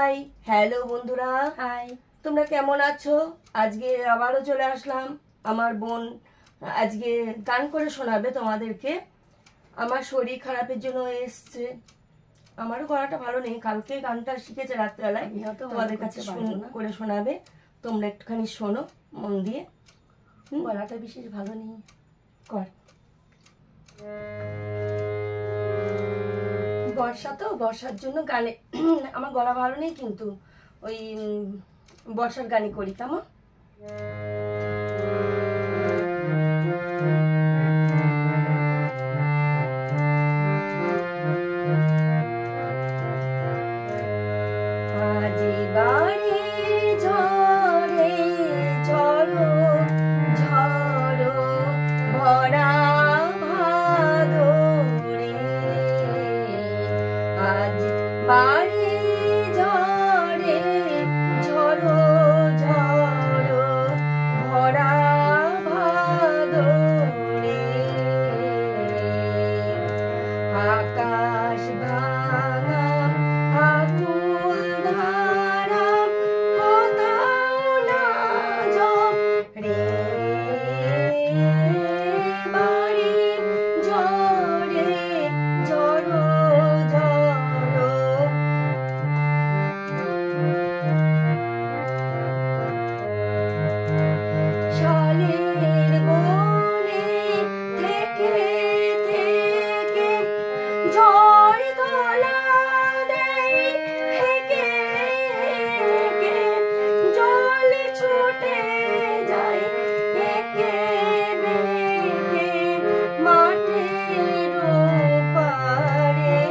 Hi hello বন্ধুরা, high, তোমরা কেমন আছো? আজকে আবারও চলে আসলাম। আমার বোন আজকে গান করে শোনাবে তোমাদেরকে। আমার শরীর খারাপের জন্য এসছে, আমারও গলাটা ভালো নেই, কালকে গানটা শিখেছে রাত্রেবেলায়, তোমাদের কাছে করে শোনাবে। তোমরা একটুখানি শোনো মন দিয়ে। গলাটা বিশেষ ভালো নেই, কর। বর্ষা তো, বর্ষার জন্য গানে আমার গলা ভালো নেই, কিন্তু ওই বর্ষার গানই করি। কেমন? আজি বাড়ি ঝরে ঝড়ো ঝড়ো ভরা ভাদরে, আজ বাড়ি ঝরে ঝড়ো ঝড়ো ভরা ভাদরে, আকাশ ভাঙা আকুল ধারা কোথাও না ঝরে, বাড়ি ঝরে ঝড়ো ঝড়ো। শালের বনে থেকে থেকে ঝড় দোলা দেয় হেঁকে হেঁকে, জল ছুটে যায় হেঁকে বেঁকে মাঠের ওপারে,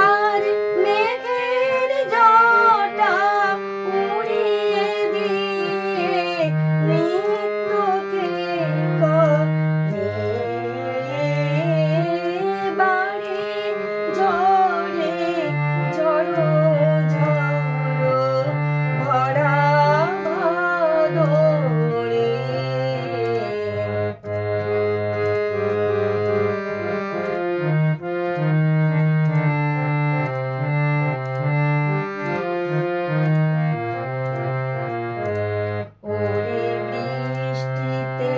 আজ মেঘের জটা উড়িয়ে দিয়ে নিত্যকে করে, বাড়ি ঝরে ঝড়ো ঝড়ো ভরা ভাদরে। ওরে বৃষ্টিতে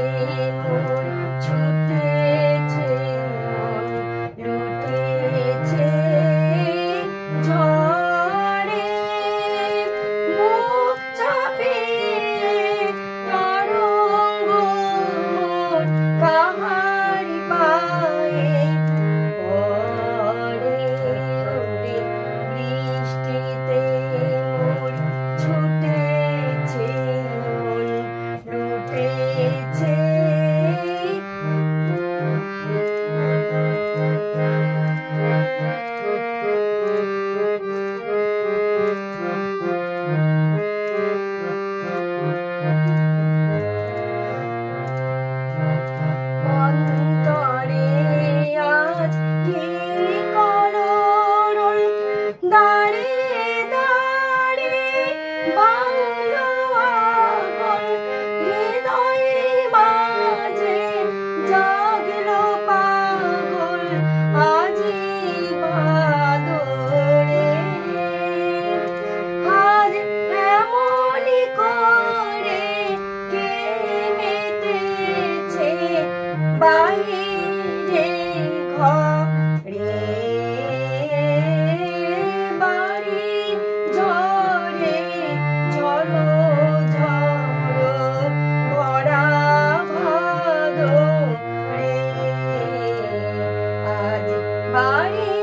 মোর ছুটেছে মন, লুটেছে ঝড়ে, বুক চাপিয়ে তরঙ্গ মোর কাহারি পায়ে পড়ে, ওরে বৃষ্টিতে মোর ছুটেছে মন, লুটেছে অন্তরে আজ কি কলরল, দাঁড়িয়ে দাঁড়িয়ে ভাঙলো আগুন, হৃদয়ে মাঝে জাগলো পাগল আজি ভাদরে, আজ এমনই করে কে মেতেছে বাহিরে ঘরে, বাড়ি ঝরে ঝড়ো ঝড়ো ভরা ভাদরে, আজ বাড়ি